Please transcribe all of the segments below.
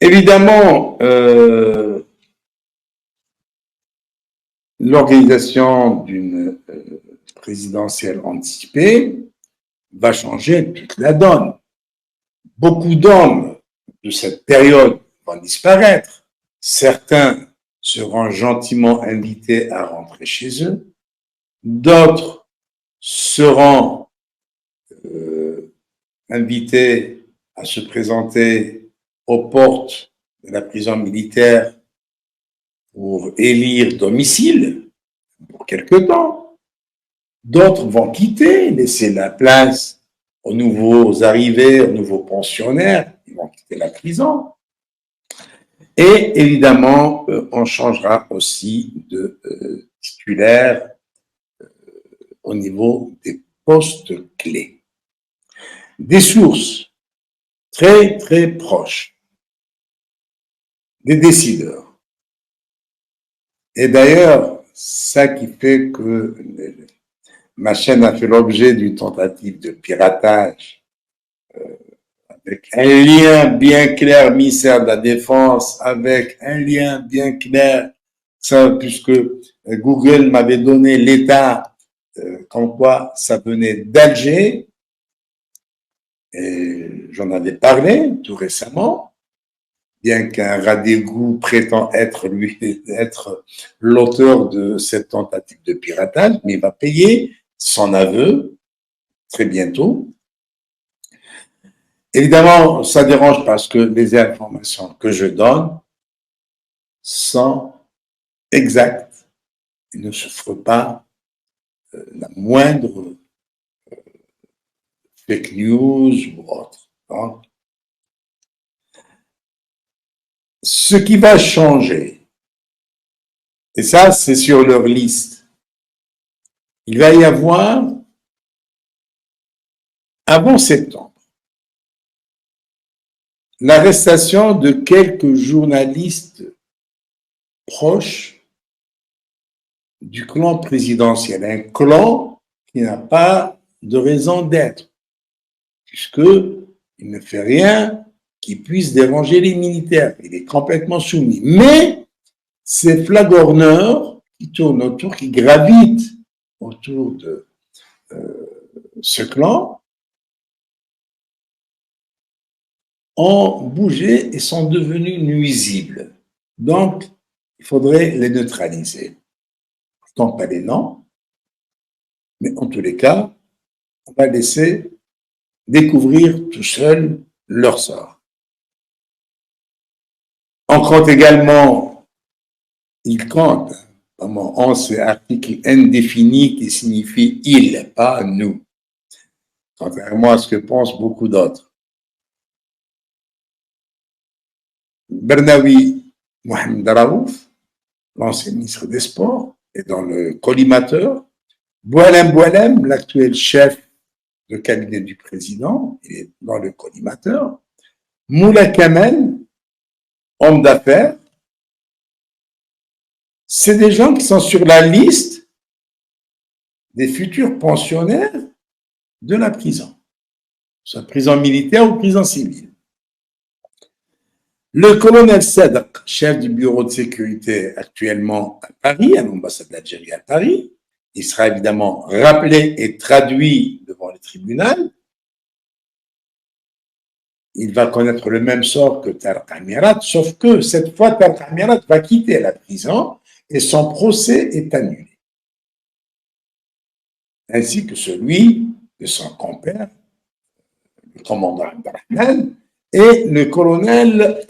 Évidemment, l'organisation d'une présidentielle anticipée va changer toute la donne. Beaucoup d'hommes de cette période vont disparaître. Certains seront gentiment invités à rentrer chez eux. D'autres seront invités à se présenter aux portes de la prison militaire pour élire domicile pour quelque temps. D'autres vont quitter, laisser la place aux nouveaux arrivés, aux nouveaux pensionnaires, ils vont quitter la prison. Et évidemment, on changera aussi de titulaire au niveau des postes clés. Des sources très, très proches des décideurs. Et d'ailleurs, ça qui fait que ma chaîne a fait l'objet d'une tentative de piratage avec un lien bien clair, ministère de la Défense, avec un lien bien clair, ça, puisque Google m'avait donné l'état comme quoi ça venait d'Alger, et j'en avais parlé tout récemment, bien qu'un rat d'égout prétend être l'auteur de cette tentative de piratage, mais il va payer son aveu très bientôt. Évidemment, ça dérange parce que les informations que je donne sont exactes. Il ne se fera pas la moindre fake news ou autre. Donc, ce qui va changer, et ça c'est sur leur liste, il va y avoir, avant septembre, l'arrestation de quelques journalistes proches du clan présidentiel, un clan qui n'a pas de raison d'être, puisqu'il ne fait rien qui puisse déranger les militaires. Il est complètement soumis. Mais ces flagorneurs qui tournent autour, qui gravitent autour de ce clan, ont bougé et sont devenus nuisibles. Donc, il faudrait les neutraliser. Pourtant, pas les noms, mais en tous les cas, on va laisser découvrir tout seul leur sort. On compte également, il compte, on c'est article indéfini qui signifie il, pas nous, contrairement à ce que pensent beaucoup d'autres. Bernawi Mohamed Raouf, l'ancien ministre des Sports, est dans le collimateur. Boualem Boualem, l'actuel chef de cabinet du président, il est dans le collimateur. Moula Kamel, homme d'affaires, c'est des gens qui sont sur la liste des futurs pensionnaires de la prison, soit prison militaire ou prison civile. Le colonel Sadek, chef du bureau de sécurité actuellement à Paris, à l'ambassade d'Algérie à Paris, il sera évidemment rappelé et traduit devant le tribunal. Il va connaître le même sort que Tarek Amirat, sauf que cette fois, Tarek Amirat va quitter la prison et son procès est annulé. Ainsi que celui de son compère, le commandant Abdelrahman, et le colonel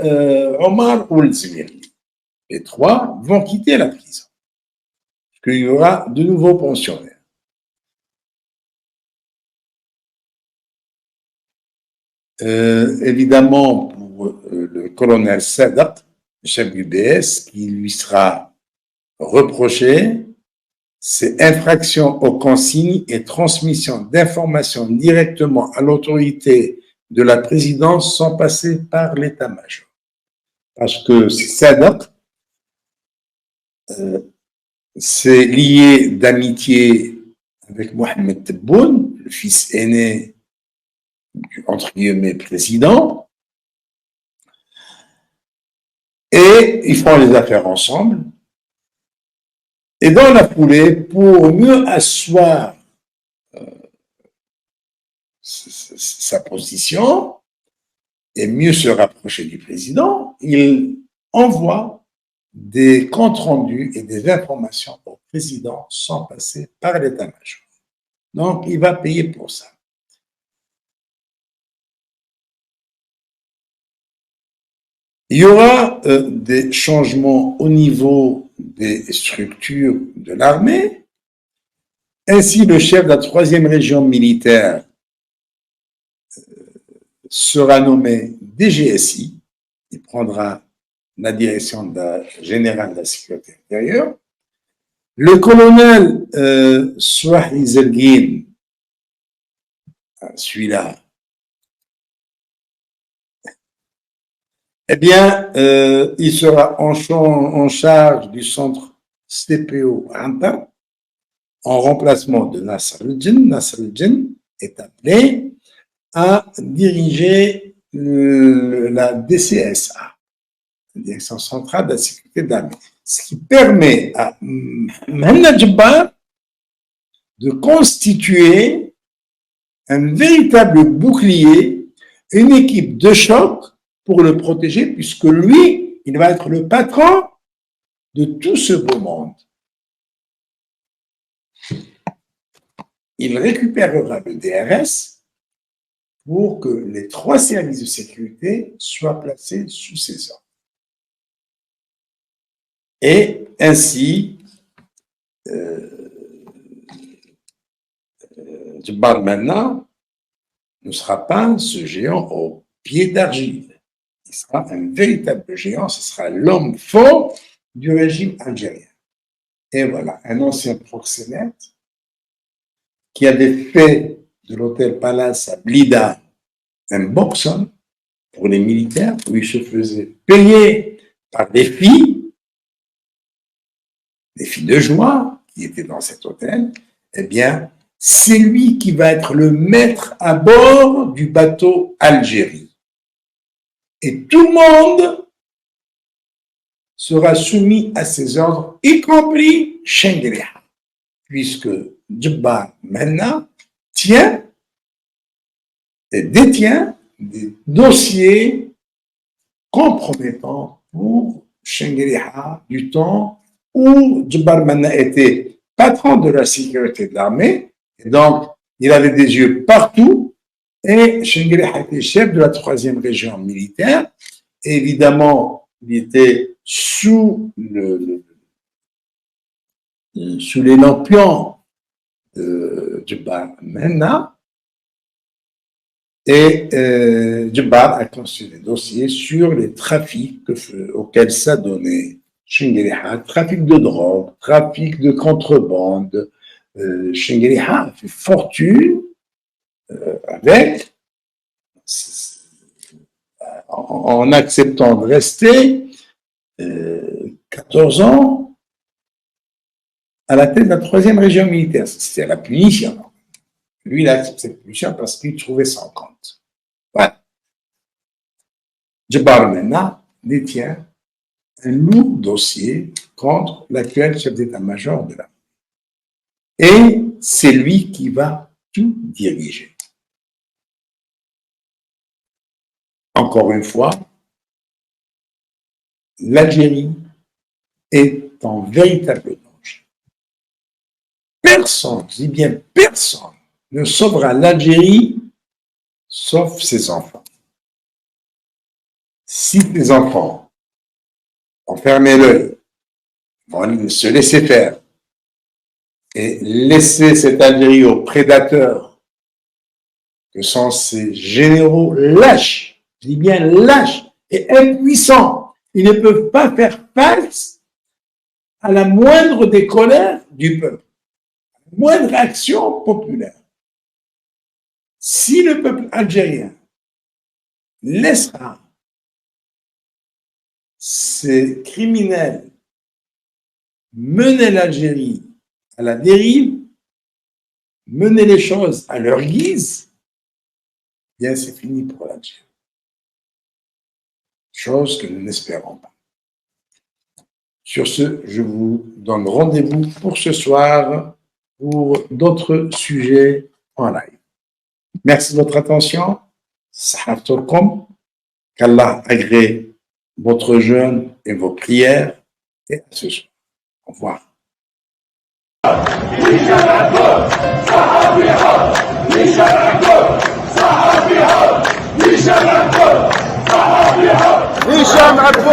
Omar Oulzmiri. Les trois vont quitter la prison. Parce qu'il y aura de nouveaux pensionnaires. Évidemment, pour le colonel Sadat, chef du BS, qui lui sera reproché, c'est infraction aux consignes et transmission d'informations directement à l'autorité de la présidence sans passer par l'état-major. parce que Sadak, c'est lié d'amitié avec Mohamed Tebboune, le fils aîné du, entre guillemets, président, et ils font les affaires ensemble. Et dans la foulée, pour mieux asseoir sa position et mieux se rapprocher du président, il envoie des comptes rendus et des informations au président sans passer par l'état-major. Donc, il va payer pour ça. Il y aura des changements au niveau des structures de l'armée. Ainsi, le chef de la 3e région militaire sera nommé DGSI. Il prendra la direction générale de la sécurité intérieure. Le colonel Souahi Zelgin, celui-là, eh bien, il sera en charge du centre CPO Anta, en remplacement de Nasser el-Djinn. Nasser el-Djinn est appelé à diriger la DCSA, la Direction centrale de la sécurité de l'armée, ce qui permet à Mohamed Jabbar de constituer un véritable bouclier, une équipe de choc pour le protéger, puisque lui, il va être le patron de tout ce beau monde. Il récupérera le DRS pour que les 3 services de sécurité soient placés sous ses ordres. Et ainsi, Jabbar maintenant ne sera pas ce géant au pied d'argile. Il sera un véritable géant, ce sera l'homme fort du régime algérien. Et voilà, un ancien proxénète qui avait fait de l'hôtel Palace à Blida un boxon pour les militaires, où il se faisait payer par des filles de joie qui étaient dans cet hôtel. Eh bien, c'est lui qui va être le maître à bord du bateau Algérie. Et tout le monde sera soumis à ses ordres, y compris Chengriha, puisque Jabbar maintenant tient et détient des dossiers compromettants pour Chengriha du temps où Jabbar maintenant était patron de la sécurité de l'armée, et donc il avait des yeux partout, et Chengriha était chef de la 3e région militaire, et évidemment il était sous les lampions de Jabbar maintenant, et Jabbar a construit des dossiers sur les trafics auxquels s'adonnait Chengriha, trafic de drogue, trafic de contrebande. Chengriha a fait fortune avec, en acceptant de rester 14 ans à la tête de la 3e région militaire. C'était la punition. Lui, il a accepté cette punition parce qu'il trouvait son compte. Voilà. Jabbar maintenant détient un lourd dossier contre l'actuel chef d'état-major de l'armée. Et c'est lui qui va tout diriger. Encore une fois, l'Algérie est en véritable danger. Personne, je dis bien personne, ne sauvera l'Algérie sauf ses enfants. Si les enfants vont fermer l'œil, vont se laisser faire et laisser cette Algérie aux prédateurs que sont ces généraux lâches, je dis bien lâches et impuissants, ils ne peuvent pas faire face à la moindre des colères du peuple, à la moindre action populaire. Si le peuple algérien laissera ces criminels menaient l'Algérie à la dérive, menaient les choses à leur guise, bien c'est fini pour l'Algérie. Chose que nous n'espérons pas. Sur ce, je vous donne rendez-vous pour ce soir pour d'autres sujets en live. Merci de votre attention. Sahatorkom, qu'Allah agrée votre jeûne et vos prières. Et à ce soir. Au revoir. هشام عبود